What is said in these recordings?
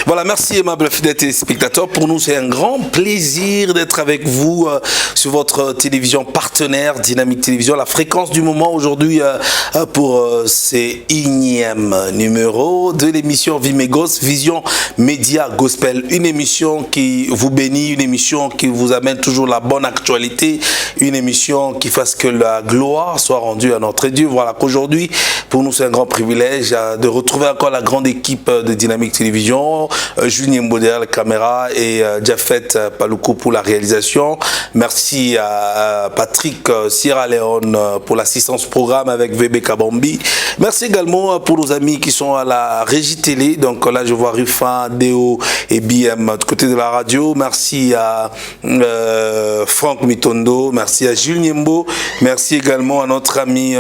Voilà, merci aimables fidèles téléspectateurs. Pour nous, c'est un grand plaisir d'être avec vous sur votre télévision partenaire Dynamique Télévision. La fréquence du moment aujourd'hui pour ces énième numéro de l'émission Vimegos, Vision Média Gospel. Une émission qui vous bénit, une émission qui vous amène toujours la bonne actualité, une émission qui fasse que la gloire soit rendue à notre Dieu. Voilà qu'aujourd'hui, pour nous, c'est un grand privilège de retrouver encore la grande équipe de Dynamique Télévision. Julien Mbodé à la caméra et Jafet Paloukou pour la réalisation. Merci à Patrick Sierra Leone pour l'assistance programme avec VB Kabambi. Merci également pour nos amis qui sont à la régie télé. Donc là, je vois Rufin, Deo et BM du côté de la radio. Merci à Franck Mitondo. Merci à Julien Mbo. Merci également à notre ami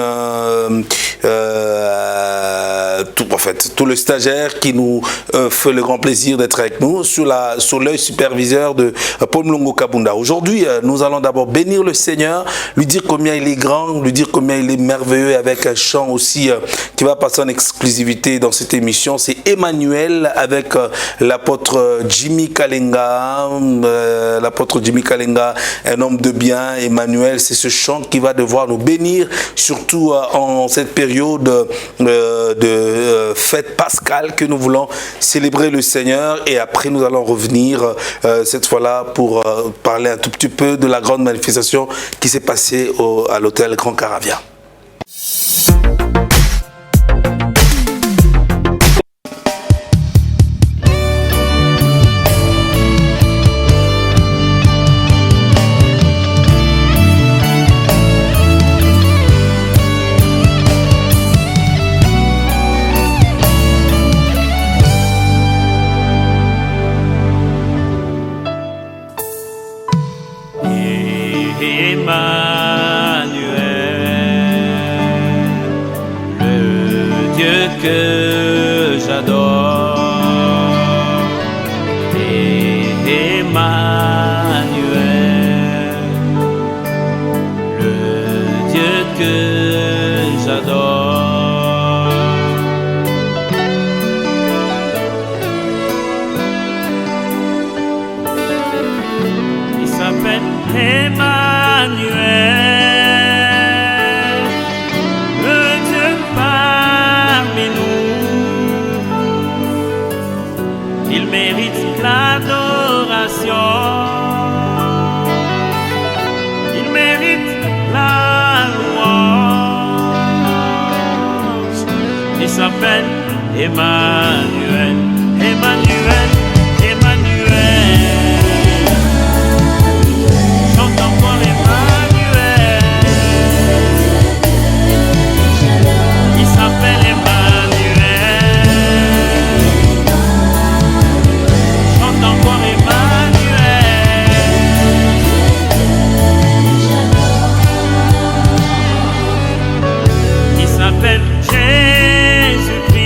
tout le stagiaire qui nous fait le grand plaisir d'être avec nous sur l'œil superviseur de Paul Mlongo Kabunda. Aujourd'hui, nous allons d'abord bénir le Seigneur, lui dire combien il est grand, lui dire combien il est merveilleux avec un chant aussi qui va passer en exclusivité dans cette émission. C'est Emmanuel avec l'apôtre Jimmy Kalenga. L'apôtre Jimmy Kalenga, un homme de bien. Emmanuel, c'est ce chant qui va devoir nous bénir, surtout en cette période de fête pascale que nous voulons célébrer le Seigneur. Et après, nous allons revenir cette fois-là pour parler un tout petit peu de la grande manifestation qui s'est passée à l'hôtel Grand Caravia. Que j'adore, Emmanuel, le Dieu que j'adore. Il s'appelle Emmanuel. Il mérite l'adoration, il mérite la louange. Il s'appelle Emmanuel, Emmanuel, Emmanuel. Chante encore Emmanuel. Il s'appelle Emmanuel. Jésus-Christ.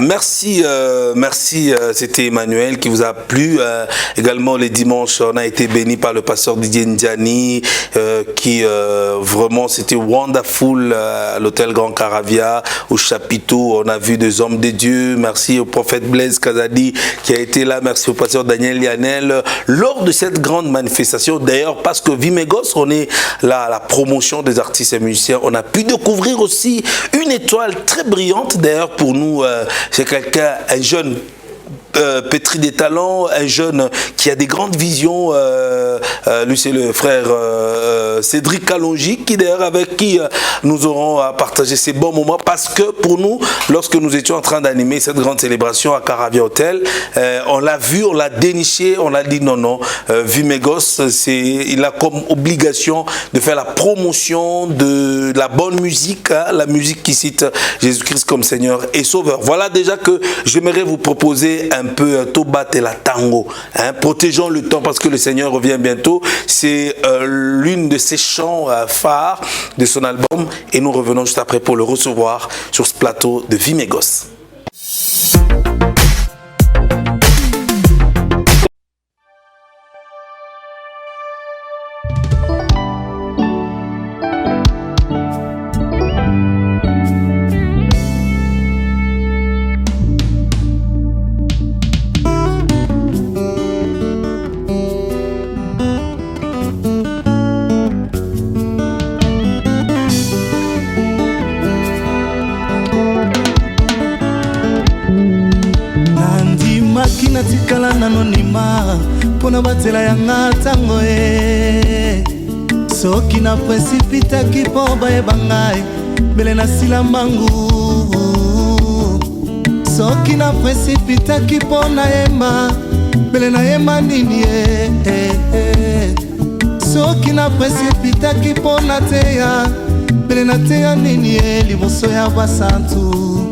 merci, c'était Emmanuel qui vous a plu. Également les dimanches, on a été bénis par le pasteur Didier Ndiani qui vraiment c'était wonderful à l'hôtel Grand Caravia, au chapiteau. On a vu des hommes de Dieu. Merci au prophète Blaise Kazadi qui a été là. Merci au pasteur Daniel Lianel lors de cette grande manifestation. D'ailleurs, parce que Vimegos, on est là à la promotion des artistes et musiciens. On a pu découvrir aussi une étoile très brillante. D'ailleurs, pour nous, c'est quelqu'un, un jeune pétri des talents, un jeune qui a des grandes visions. Lui, c'est le frère Cédric Kalonji, qui d'ailleurs avec qui nous aurons à partager ces bons moments, parce que pour nous, lorsque nous étions en train d'animer cette grande célébration à Caravia Hotel, on l'a vu, on l'a déniché, on a dit non, Vimegos, il a comme obligation de faire la promotion de la bonne musique, hein, la musique qui cite Jésus-Christ comme Seigneur et Sauveur. Voilà déjà que j'aimerais vous proposer un peu Toba Tela Tango, hein, protégeons le temps parce que le Seigneur revient bientôt. C'est l'une de ses chants phares de son album et nous revenons juste après pour le recevoir sur ce plateau de Vimegos. Tikala nanonima pona batela yanga tango soki na precipita kipo bae bangai bele na silambangu soki na precipita kipo na yemba bele na yemba nini soki na precipita kipo na teya bele na teya nini liboso ya basantu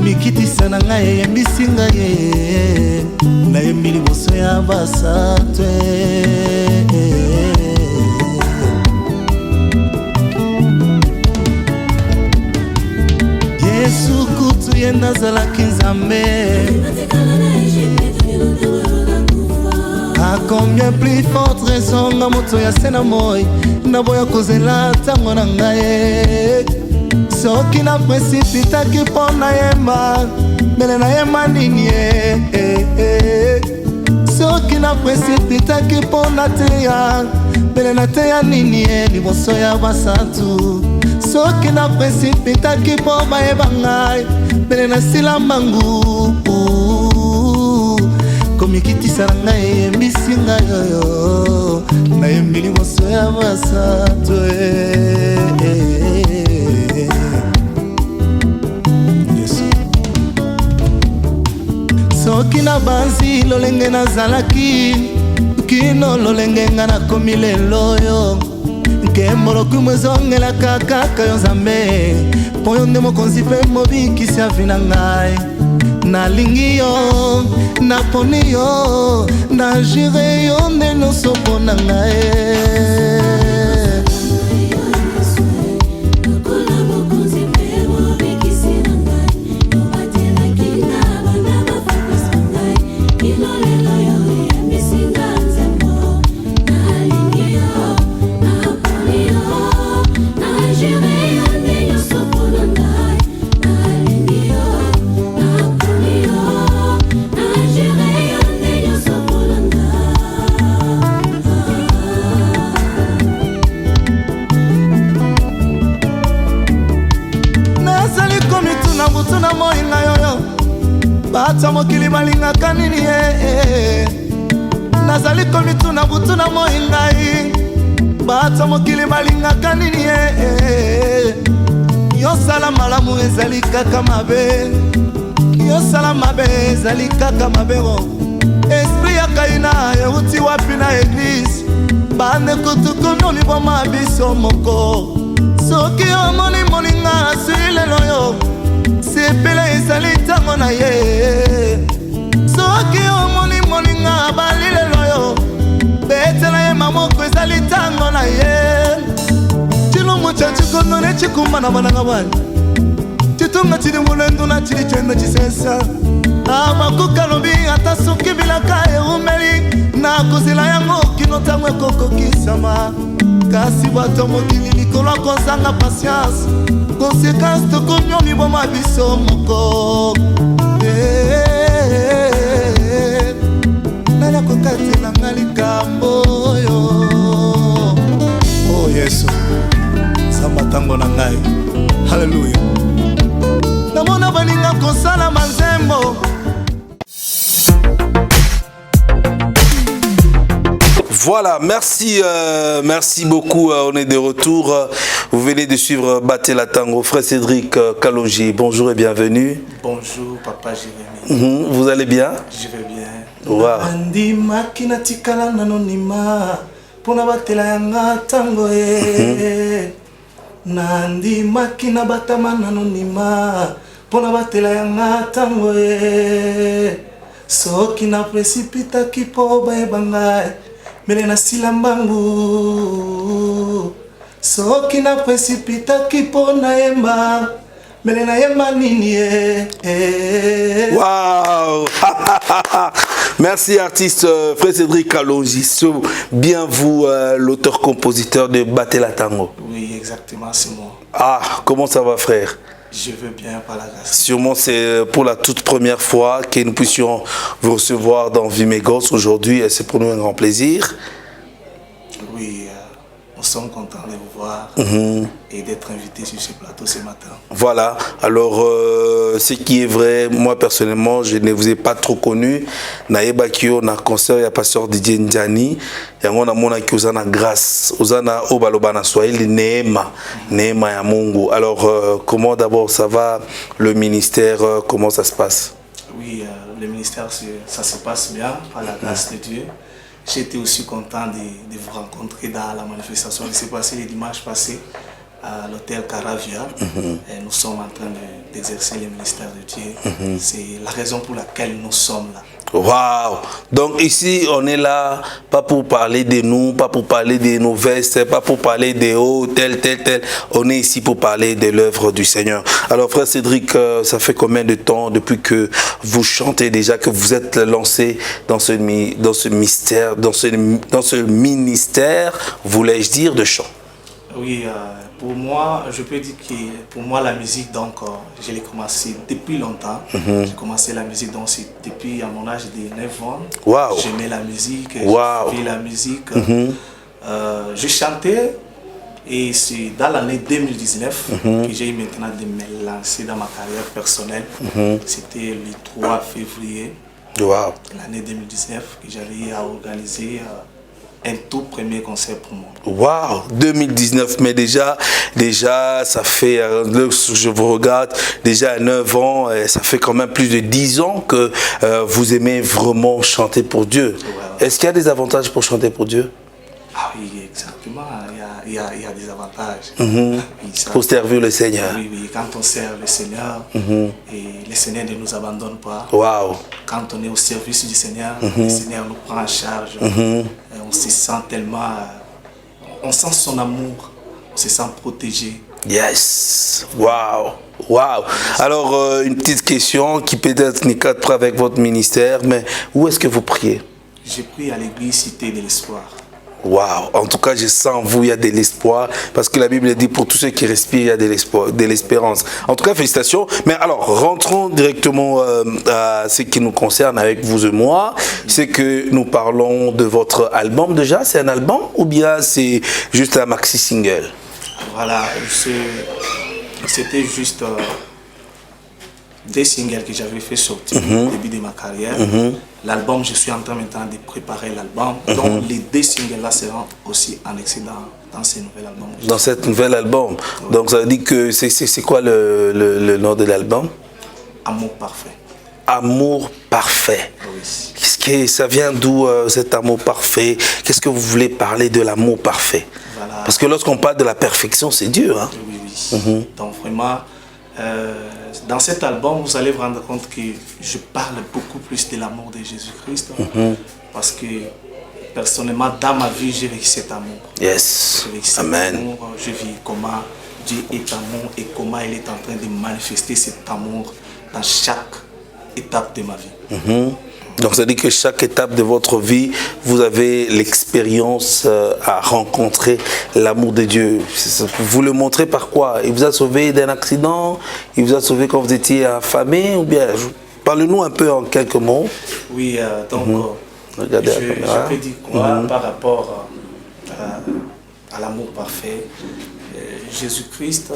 mikitisa na ngai yembisi ngai na yembi liboso ya basatwe Yesu kutu ye nazalaki Nzambe a combien plus forte raison nga moto ya sena moi naboya kozela ntango na ngai soki na precipitaki mpo na yemba mbele na yemba nini soki na precipitaki mpo na teya mbele na teya nini liboso ya basantu soki na precipitaki mpo bayeba ngai mbele na silambangu komikitisa na ngai eyembisi ngai oyo nayembi liboso ya basantu soki na banzi lolenge nazalaki kino lolenge nga nakomi lelo oyo nkembo lokumu ezongelaka kaka yo Nzambe mpo yo nde mokonzi mpe mobikisi ya vi na ngai nalingi yo naponi yo najire yo nde nyonso mpo na ngai bata mokili balingaka nini nazali komituna butu na moi ngai bata mokili balingaka nini yosala malamu ezali kaka mabe yosala mabe ezali kaka mabe esprit ya kaina euti wapi na eglise bande kutukomi oliboma biso moko soki omoni moninga asili lelo yo sepele ezali ntango na ye soki omoni moninga bali lelo yo betela ye mamoko ezali ntango na ye cilumu ca cikonone cikumba na bananga bani citu chilonga chili mulendu na chili chwenda chisesa amakuka lobi ata soki bilaka eumeli na kozela yango kino ntango ekokokisama kasi bato mokili likolo akozanga patience conséquence tokomi omiboma biso moko nani akokatelanga likambo oyo o yesu samba ntango na ngai halleluya namona baninga kosala manzembo. Voilà, merci, merci beaucoup. On est de retour. Vous venez de suivre Batela Tango. Frère Cédric Kalonji, bonjour et bienvenue. Bonjour, papa Jérémie. Vous allez bien? Je vais bien. Wow. Nandi makina tikala nanonima pona batela yanga tango Nandi makina batama nanonima pona batela yanga tango soki na precipita kipo baebangai mele na silambangu soki na precipita kipo na yemba mele na yemba nini Waouh. Merci artiste Frère Cédric Kalonji. Bien vous, l'auteur-compositeur de Batela Tango. Oui, exactement, c'est moi. Ah, comment ça va frère? Je veux bien par la grâce. Sûrement c'est pour la toute première fois que nous puissions vous recevoir dans Vimegos aujourd'hui et c'est pour nous un grand plaisir. Oui, nous sommes contents de vous voir et d'être invités sur ce plateau ce matin. Voilà, alors ce qui est vrai, moi personnellement je ne vous ai pas trop connu. Naïba Kyo na concert ya pasteur Didier Ndjani. Yango na mona ki ozana grâce, ozana obaloba na Swahili neema, neema ya Mungu. Alors comment d'abord ça va le ministère, comment ça se passe? Oui, le ministère ça se passe bien par la grâce de Dieu. J'étais aussi content de vous rencontrer dans la manifestation qui s'est passée le dimanche passé à l'hôtel Caravia. Et nous sommes en train d'exercer le ministère de Dieu. C'est la raison pour laquelle nous sommes là. Waouh! Donc ici, on est là, pas pour parler de nous, pas pour parler de nos vestes, pas pour parler de oh, tel. On est ici pour parler de l'œuvre du Seigneur. Alors frère Cédric, ça fait combien de temps depuis que vous chantez déjà, que vous êtes lancé dans ce ministère, voulais-je dire, de chant? Oui, pour moi, je peux dire que pour moi la musique, donc je l'ai commencé depuis longtemps. J'ai commencé la musique donc depuis à mon âge de 9 ans. Wow. J'aimais la musique, Wow. j'ai fait la musique. Je chantais et c'est dans l'année 2019 que j'ai eu maintenant de me lancer dans ma carrière personnelle. C'était le 3 février l'année 2019 que j'avais à organiser un tout premier concert pour moi. Waouh, 2019, mais déjà ça fait, je vous regarde, déjà à 9 ans, ça fait quand même plus de 10 ans que vous aimez vraiment chanter pour Dieu. Ouais. Est-ce qu'il y a des avantages pour chanter pour Dieu? Ah oui, exactement, il y a des avantages. Oui, pour servir le Seigneur. Oui, quand on sert le Seigneur, et le Seigneur ne nous abandonne pas. Waouh. Quand on est au service du Seigneur, le Seigneur nous prend en charge. On se sent tellement, on sent son amour, on se sent protégé. Yes, waouh, waouh. Alors une petite question qui peut-être n'est pas avec votre ministère, mais où est-ce que vous priez? Je prie à l'église Cité de l'Espoir. Waouh, en tout cas, je sens en vous, il y a de l'espoir, parce que la Bible dit pour tous ceux qui respirent, il y a de l'espoir, de l'espérance. En tout cas, félicitations. Mais alors, rentrons directement à ce qui nous concerne avec vous et moi. C'est que nous parlons de votre album déjà. C'est un album ou bien c'est juste un maxi single? Voilà, c'était juste des singles que j'avais fait sortir au début de ma carrière. L'album, je suis en train maintenant de préparer l'album. Donc les deux singles-là seront aussi annexés dans ce nouvel album. Dans cet nouvel album. Donc ça veut dire que c'est quoi le nom de l'album? Amour parfait. Amour parfait. Oui. Qu'est-ce que ça vient d'où cet amour parfait? Qu'est-ce que vous voulez parler de l'amour parfait? Voilà. Parce que lorsqu'on parle de la perfection, c'est Dieu. Hein? Oui. Donc vraiment, dans cet album, vous allez vous rendre compte que je parle beaucoup plus de l'amour de Jésus-Christ. Parce que personnellement, dans ma vie, j'ai vécu cet amour. Yes. J'ai vécu cet Amen. amour. Je vis comment Dieu est amour et comment il est en train de manifester cet amour dans chaque étape de ma vie. Donc ça dit que chaque étape de votre vie, vous avez l'expérience à rencontrer l'amour de Dieu. Vous le montrez par quoi? Il vous a sauvé d'un accident? Il vous a sauvé quand vous étiez affamé? Ou bien, parlez-nous un peu en quelques mots. Oui, donc Regardez je peux dire quoi par rapport à l'amour parfait. Jésus-Christ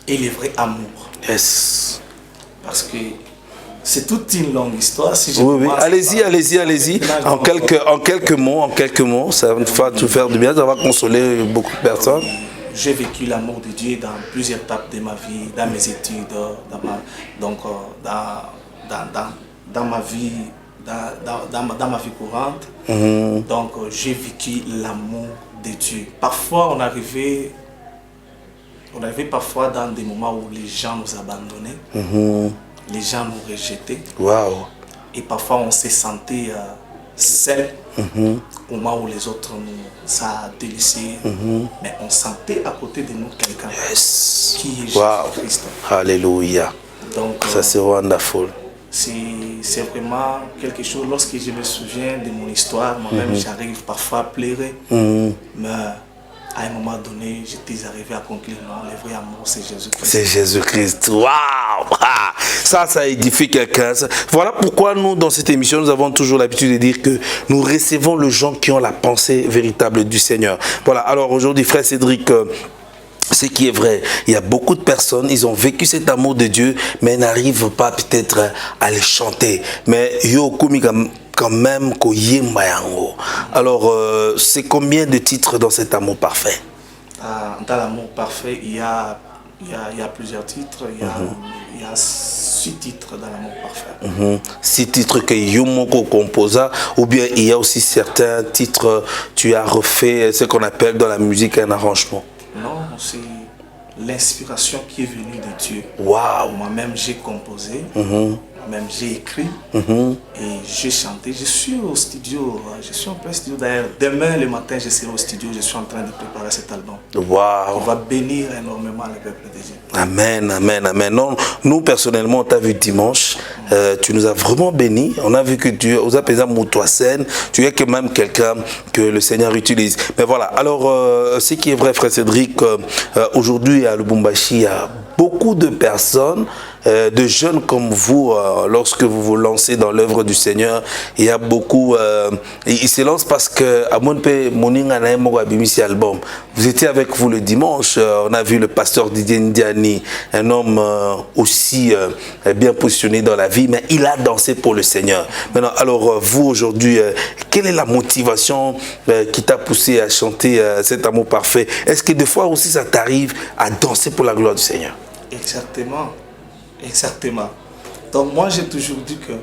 est le vrai amour. Yes. Parce que c'est toute une longue histoire. Si je Oui. commence Allez-y. En quelques mots, ça va tout faire du bien, ça va consoler beaucoup de personnes. J'ai vécu l'amour de Dieu dans plusieurs étapes de ma vie, dans mes études, dans ma vie, dans ma vie courante. Donc j'ai vécu l'amour de Dieu. Parfois on arrivait parfois dans des moments où les gens nous abandonnaient, les gens nous rejetaient. Wow. Et parfois on se sentait seul au moment où les autres nous a délaissés. Mais on sentait à côté de nous quelqu'un qui est Jésus-Christ. Alléluia. Donc ça c'est wonderful. C'est vraiment quelque chose, lorsque je me souviens de mon histoire, moi-même j'arrive parfois à pleurer. Mais à un moment donné, j'étais arrivé à conclure, non, le vrai amour, c'est Jésus-Christ. C'est Jésus-Christ. Waouh! Ça édifie quelqu'un. Voilà pourquoi nous, dans cette émission, nous avons toujours l'habitude de dire que nous recevons les gens qui ont la pensée véritable du Seigneur. Voilà, alors aujourd'hui, frère Cédric, ce qui est vrai, il y a beaucoup de personnes, ils ont vécu cet amour de Dieu, mais ils n'arrivent pas peut-être à le chanter. Mais yo quand même alors c'est combien de titres dans cet amour parfait? Dans l'amour parfait, il y a plusieurs titres. Il y a 6 titres dans l'amour parfait. 6 titres que Yumoko composa, ou bien il y a aussi certains titres, tu as refait ce qu'on appelle dans la musique un arrangement? Non, c'est l'inspiration qui est venue de Dieu. Waouh! Moi-même j'ai composé, moi-même j'ai écrit et j'ai chanté. Je suis au studio, je suis en plein studio d'ailleurs. Demain le matin je serai au studio, je suis en train de préparer cet album. Waouh! On va bénir énormément le peuple de Dieu. Amen, amen, amen. Non, nous personnellement on t'a vu dimanche, tu nous as vraiment bénis. On a vu que tu as apaisé toi scène, tu es quand même quelqu'un que le Seigneur utilise. Mais voilà, alors ce qui est vrai, frère Cédric, aujourd'hui à Lubumbashi, il y a beaucoup de personnes, de jeunes comme vous, lorsque vous vous lancez dans l'œuvre du Seigneur, il y a beaucoup, ils se lancent parce que à mon pays, album. Vous étiez avec vous le dimanche, on a vu le pasteur Didier Ndiani, un homme aussi bien positionné dans la vie, mais il a dansé pour le Seigneur. Maintenant, alors vous aujourd'hui, quelle est la motivation qui t'a poussé à chanter cet amour parfait? Est-ce que des fois aussi ça t'arrive à danser pour la gloire du Seigneur? Exactement. Donc moi j'ai toujours dit que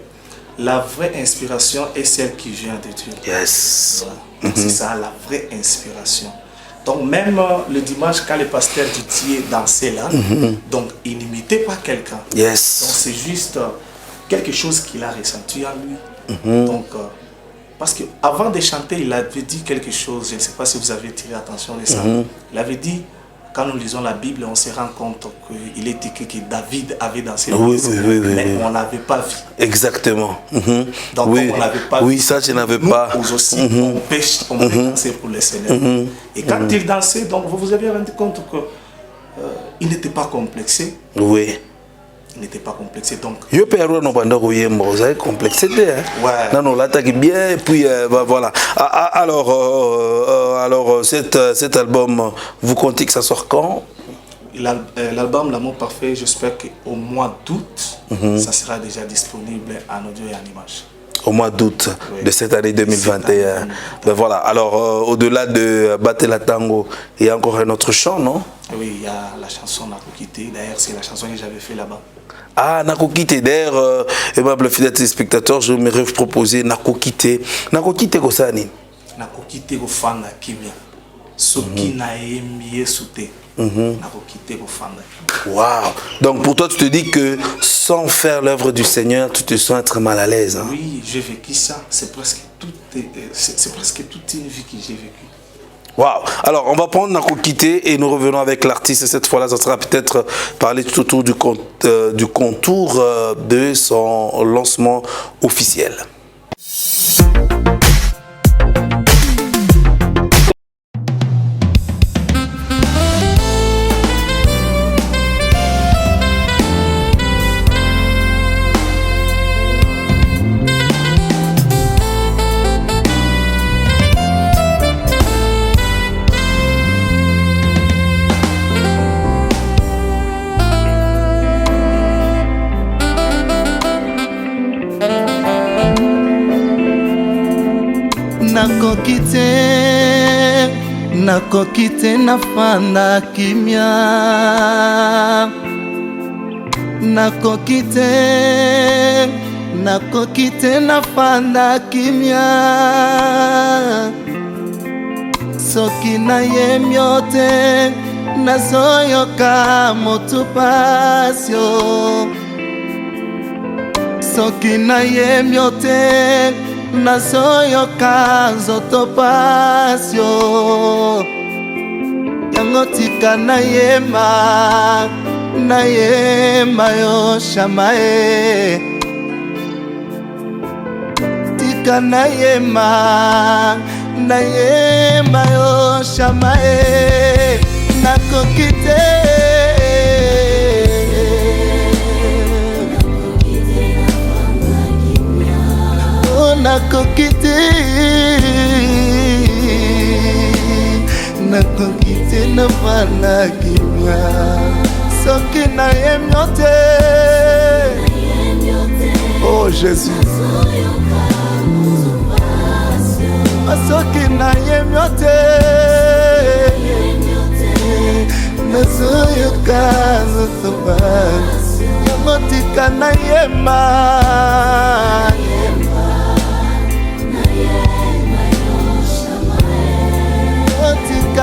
la vraie inspiration est celle qui vient de Dieu. Yes. Voilà. C'est ça la vraie inspiration. Donc même le dimanche quand le pasteur Didier dansait là, donc il n'imitait pas quelqu'un. Yes. Donc c'est juste quelque chose qu'il a ressenti en lui. Donc parce qu'avant de chanter, il avait dit quelque chose, je ne sais pas si vous avez tiré attention de ça. Il avait dit, quand nous lisons la Bible, on se rend compte qu'il est écrit que David avait dansé, mais on n'avait pas vu. Exactement. Donc on n'avait pas vu. Oui, ça je n'avais pas. Nous aussi, on peut danser pour le Seigneur. Et quand il dansait, donc vous vous avez rendu compte qu'il n'était pas complexé. Oui. Il n'était pas complexé, donc. Yo père non pendant que vous avez complexé, hein? Ouais. Non, l'attaque bien et puis voilà. Alors cet album, vous comptez que ça sort quand? L'album L'amour parfait, j'espère qu'au mois d'août, ça sera déjà disponible en audio et en image. Au mois d'août de cette année 2021. Ben voilà. Alors, au-delà de Batela Tango, il y a encore un autre chant, non? Oui, il y a la chanson Nakokite. D'ailleurs, c'est la chanson que j'avais fait là-bas. Ah, Nakokite. D'ailleurs, aimable fidèle téléspectateur, je me proposer Nakokite. Nakokite, quoi ça, ni? Nakokite, ko fanda kimia. Soki na emi soute. Nakokite, ko fanda. Waouh! Donc pour toi, tu te dis que sans faire l'œuvre du Seigneur, tu te sens être mal à l'aise. Hein? Oui, j'ai vécu ça. C'est presque toute une vie que j'ai vécue. Waouh. Alors, on va prendre Nako Kité et nous revenons avec l'artiste. Cette fois-là, ça sera peut-être parler tout autour du contour de son lancement officiel. Nakoki te nafanda kimia, nakoki te nafanda kimia, soki nayemi yo te nazoyoka motu pasio, soki nayemi yo te nazoyoka nzoto pasio, yango tika nayema yo shamae, tika nayema yo shamae, nakoki te nakoki te nafanda kimia, soki nayemi yo te, oh Jésus, soki nayemi yo te nazoyoka nzoto pasio, yango tika nayema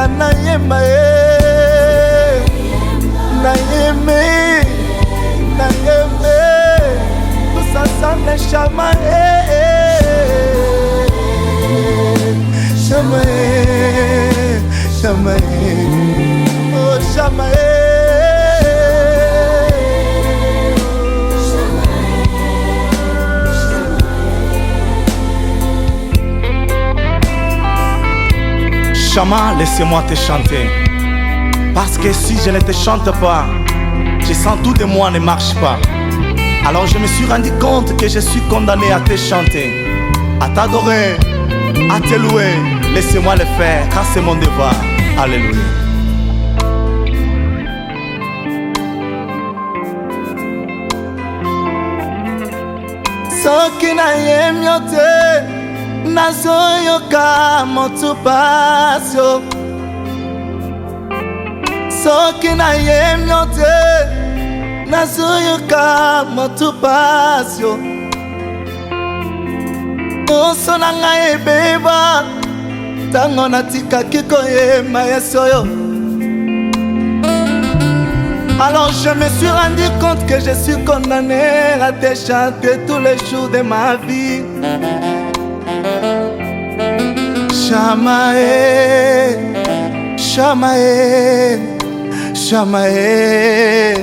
nayema nayeme tusasane shamae oh shamae. Chama, laissez-moi te chanter. Parce que si je ne te chante pas, je sens tout de moi ne marche pas. Alors je me suis rendu compte que je suis condamné à te chanter, à t'adorer, à te louer. Laissez-moi le faire car c'est mon devoir. Alléluia. Soki nayemi yo te nazoyoka motu pasio, soki nayemi yo te nazoyoka motu pasio, poso na ngai ebeba ntango natikaki koyema Yesu oyo. Alors je me suis rendu compte que je suis condamné à te chanter tous les jours de ma vie. Shamae, Shamae, Shamae,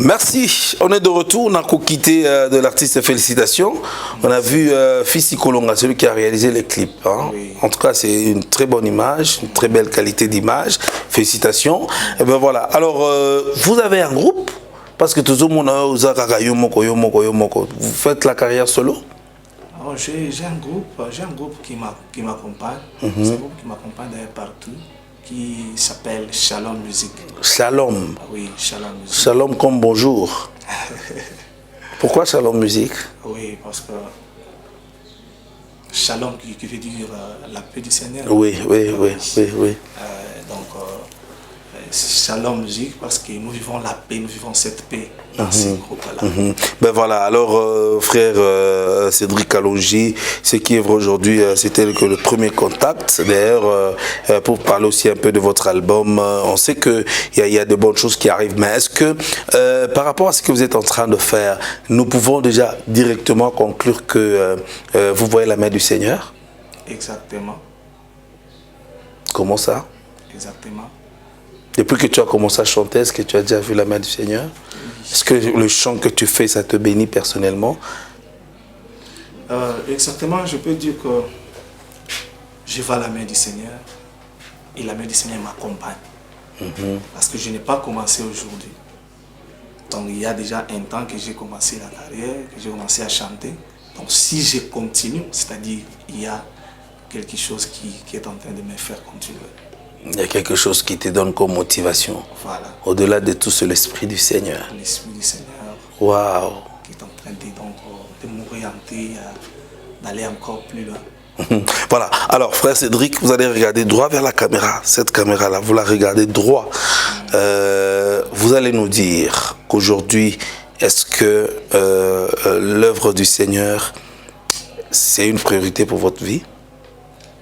Merci, on est de retour, on a quitté de l'artiste, félicitations. On a vu Fissi Kolonga, celui qui a réalisé les clips. Hein. Oui. En tout cas, c'est une très bonne image, une très belle qualité d'image. Félicitations. Et ben voilà. Alors, vous avez un groupe, parce que tout le monde a vous faites la carrière solo? J'ai un groupe qui m'accompagne. C'est un groupe qui m'accompagne d'ailleurs partout, qui s'appelle Shalom Music. Shalom. Oui, Shalom Music. Shalom comme bonjour. Pourquoi Shalom Music? Oui, parce que Shalom qui veut dire la paix du Seigneur. Oui. Donc, Shalom Musique, parce que nous vivons la paix, nous vivons cette paix dans ces groupes-là. Ben voilà, alors frère Cédric Alongi, ce qui est vrai aujourd'hui, c'était que le premier contact. D'ailleurs, pour parler aussi un peu de votre album, on sait qu'il y a de bonnes choses qui arrivent, mais est-ce que par rapport à ce que vous êtes en train de faire, nous pouvons déjà directement conclure que vous voyez la main du Seigneur? Exactement. Comment ça? Exactement. Depuis que tu as commencé à chanter, est-ce que tu as déjà vu la main du Seigneur? Est-ce que le chant que tu fais, ça te bénit personnellement? Exactement, je peux dire que je vois la main du Seigneur et la main du Seigneur m'accompagne. Parce que je n'ai pas commencé aujourd'hui. Donc il y a déjà un temps que j'ai commencé la carrière, que j'ai commencé à chanter. Donc si je continue, c'est-à-dire il y a quelque chose qui est en train de me faire continuer. Il y a quelque chose qui te donne comme motivation. Voilà. Au-delà de tout, c'est l'Esprit du Seigneur. L'Esprit du Seigneur. Waouh. Qui est en train de m'orienter, d'aller encore plus loin. Voilà. Alors, frère Cédric, vous allez regarder droit vers la caméra. Cette caméra-là, vous la regardez droit. Vous allez nous dire qu'aujourd'hui, est-ce que l'œuvre du Seigneur, c'est une priorité pour votre vie?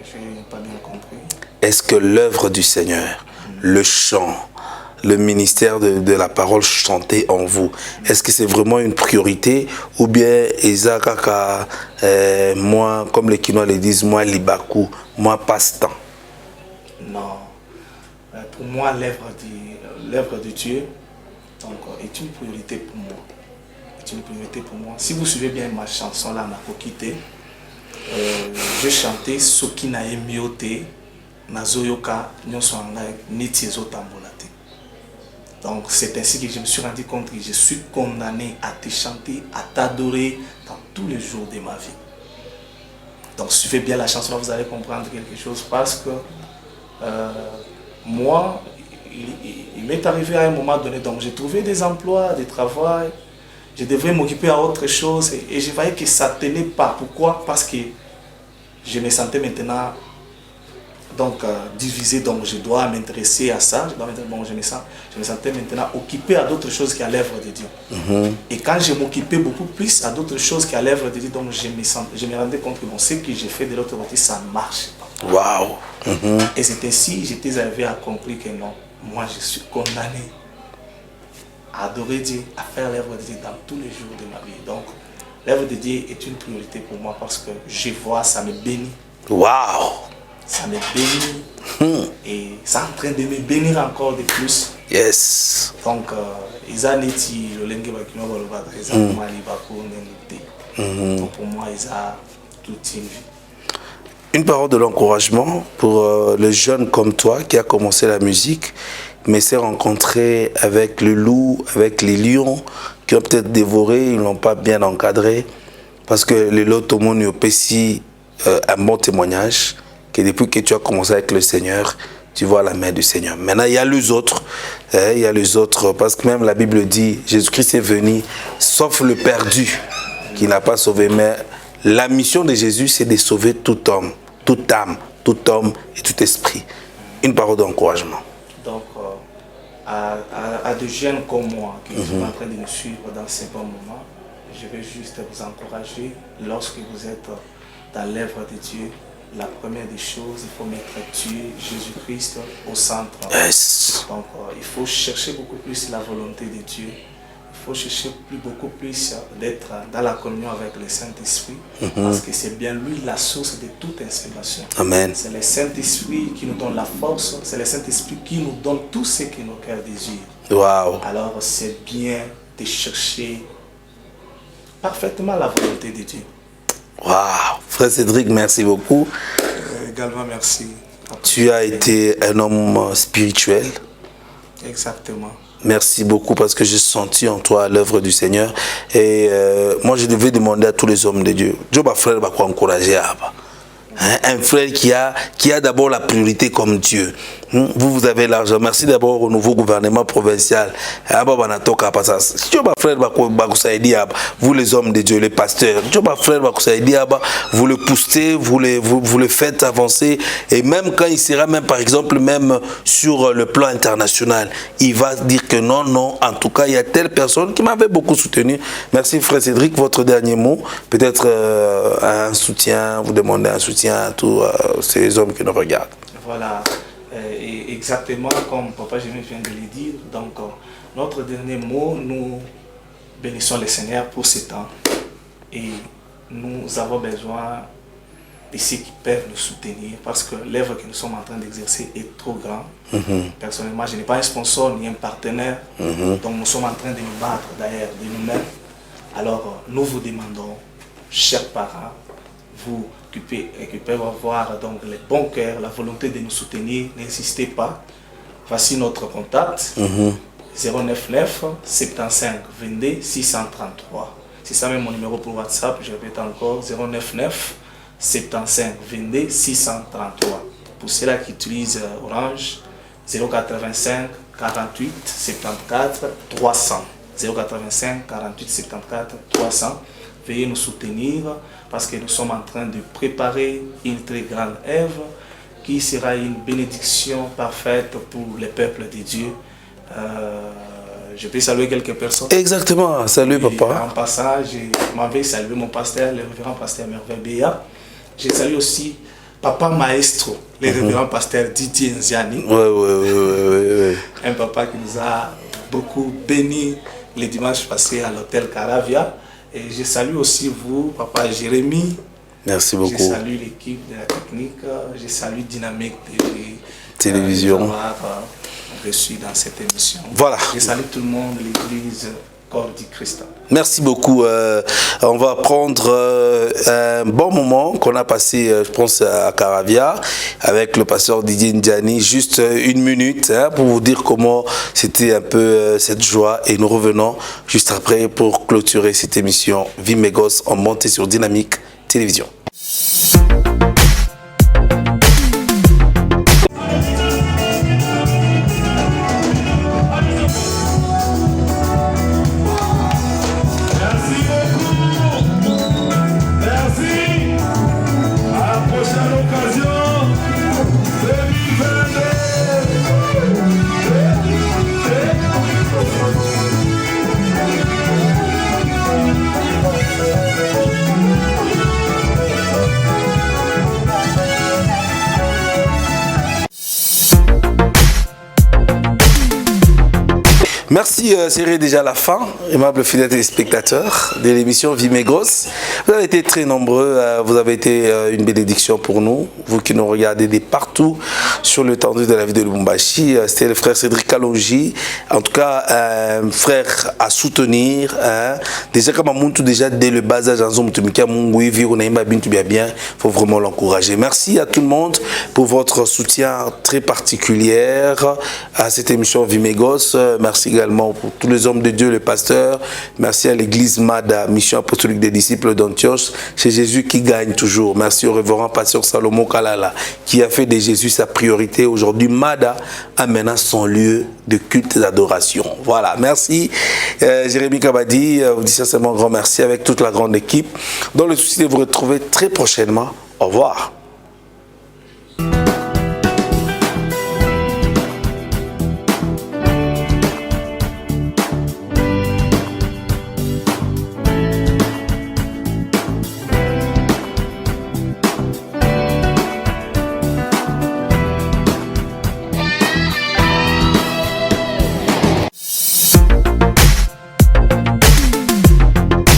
Je n'ai pas bien compris. Est-ce que l'œuvre du Seigneur, le chant, le ministère de la parole chantée en vous, est-ce que c'est vraiment une priorité ou bien Isaac, moi, comme les Kinois le disent, moi libaku, moi passe-temps? Non. Pour moi, l'œuvre de Dieu donc, est une priorité pour moi. C'est une priorité pour moi. Si vous suivez bien ma chanson là, Nakokite, je chantais Soki na emiote, Nazoyoka, Nyonswanga, Nitiezo Tambolate. Donc c'est ainsi que je me suis rendu compte que je suis condamné à te chanter, à t'adorer dans tous les jours de ma vie. Donc suivez bien la chanson, là, vous allez comprendre quelque chose parce que moi, il m'est arrivé à un moment donné, donc j'ai trouvé des emplois, des travail, je devrais m'occuper à autre chose et je voyais que ça ne tenait pas. Pourquoi? Parce que je me sentais maintenant donc divisé, donc je dois m'intéresser à ça, je me sentais maintenant occupé à d'autres choses qu'à l'œuvre de Dieu. Et quand je m'occupais beaucoup plus à d'autres choses qu'à l'œuvre de Dieu, donc je me rendais compte que bon, ce que j'ai fait de l'autre côté, ça ne marche pas. Waouh. Et c'est ainsi que j'étais arrivé à comprendre que non, moi je suis condamné à adorer Dieu, à faire l'œuvre de Dieu dans tous les jours de ma vie. Donc l'œuvre de Dieu est une priorité pour moi parce que je vois, ça me bénit. Waouh. Ça me bénit et ça est en train de me bénir encore de plus. Yes. Donc, ils ont été le lingue bakino balobata, ils ont mali bako n'engité. Donc pour moi, ils ont toute une vie. Une parole de l'encouragement pour les jeunes comme toi qui a commencé la musique, mais s'est rencontré avec le loup, avec les lions qui ont peut-être dévoré, ils ne l'ont pas bien encadré, parce que les lots au monde ont aussi un bon témoignage que depuis que tu as commencé avec le Seigneur, tu vois la main du Seigneur. Maintenant, il y a les autres, parce que même la Bible dit, Jésus-Christ est venu, sauf le perdu qui n'a pas sauvé. Mais la mission de Jésus, c'est de sauver tout homme, toute âme, tout homme et tout esprit. Une parole d'encouragement. Donc, à des jeunes comme moi qui sont en train de nous suivre dans ces bons moments, je vais juste vous encourager lorsque vous êtes dans l'œuvre de Dieu. La première des choses, il faut mettre Dieu, Jésus-Christ au centre. Yes. Donc, il faut chercher beaucoup plus la volonté de Dieu. Il faut chercher beaucoup plus d'être dans la communion avec le Saint-Esprit. Parce que c'est bien lui la source de toute inspiration. Amen. C'est le Saint-Esprit qui nous donne la force. C'est le Saint-Esprit qui nous donne tout ce que nos cœurs désirent. Wow. Alors, c'est bien de chercher parfaitement la volonté de Dieu. Waouh, frère Cédric, merci beaucoup. Également, merci. Tu as été un homme spirituel. Exactement. Merci beaucoup parce que j'ai senti en toi l'œuvre du Seigneur. Et moi, je devais demander à tous les hommes de Dieu. Dieu va frère, va encourager. Un frère qui a d'abord la priorité comme Dieu. Vous avez l'argent. Merci d'abord au nouveau gouvernement provincial. Vous les hommes de Dieu, les pasteurs, vous le poussez, vous le faites avancer. Et même quand il sera même, par exemple, même sur le plan international, il va dire que non, non, en tout cas, il y a telle personne qui m'avait beaucoup soutenu. Merci frère Cédric, votre dernier mot. Peut-être un soutien, vous demandez un soutien à tous ces hommes qui nous regardent. Voilà, et exactement comme Papa Jérémie vient de le dire. Donc, notre dernier mot, nous bénissons le Seigneur pour ce temps. Et nous avons besoin de ceux qui peuvent nous soutenir parce que l'œuvre que nous sommes en train d'exercer est trop grande. Personnellement, je n'ai pas un sponsor ni un partenaire. Donc, nous sommes en train de nous battre d'ailleurs de nous-mêmes. Alors, nous vous demandons, chers parents, vous qui peuvent avoir donc le bon cœur, la volonté de nous soutenir, n'insistez pas. Voici notre contact, 099 75 22 633. C'est ça même mon numéro pour WhatsApp, je répète encore, 099 75 22 633. Pour ceux-là qui utilisent Orange, 085 48 74 300. 085 48 74 300. Veuillez nous soutenir parce que nous sommes en train de préparer une très grande œuvre qui sera une bénédiction parfaite pour le peuple de Dieu. Je peux saluer quelques personnes. Exactement, salut papa. En passant, je m'en vais saluer mon pasteur, le révérend pasteur Merveille Béa. Je salue aussi papa maestro, le révérend pasteur Didier Nziani. Ouais. Un papa qui nous a beaucoup béni le dimanche passé à l'hôtel Caravia. Et je salue aussi vous, papa Jérémie. Merci beaucoup. Je salue l'équipe de la technique. Je salue Dynamique Télévision. De m'avoir reçu dans cette émission. Voilà. Je salue tout le monde, l'église Corps du Christ. Merci beaucoup. On va prendre un bon moment qu'on a passé, je pense, à Caravia avec le pasteur Didier Nziani. Juste une minute pour vous dire comment c'était un peu cette joie. Et nous revenons juste après pour clôturer cette émission Vie mes gosses en montée sur Dynamique Télévision. Merci, c'est déjà la fin, aimables fidèles téléspectateurs de l'émission Vie mes gosses. Vous avez été très nombreux, vous avez été une bénédiction pour nous, vous qui nous regardez de partout sur l'étendue de la ville de Lubumbashi. C'était le frère Cédric Kalonji, en tout cas un frère à soutenir. Déjà comme Amuntu, déjà dès le bas âge, il faut vraiment l'encourager. Merci à tout le monde pour votre soutien très particulier à cette émission Vie mes gosses. Merci également pour tous les hommes de Dieu, les pasteurs. Merci à l'église MADA, Mission Apostolique des Disciples d'Antioche. C'est Jésus qui gagne toujours. Merci au révérend pasteur Salomon Kalala qui a fait de Jésus sa priorité. Aujourd'hui, MADA a maintenant son lieu de culte et d'adoration. Voilà, merci. Jérémy Kabadi, vous dit sincèrement grand merci avec toute la grande équipe. Dans le souci de vous retrouver très prochainement. Au revoir.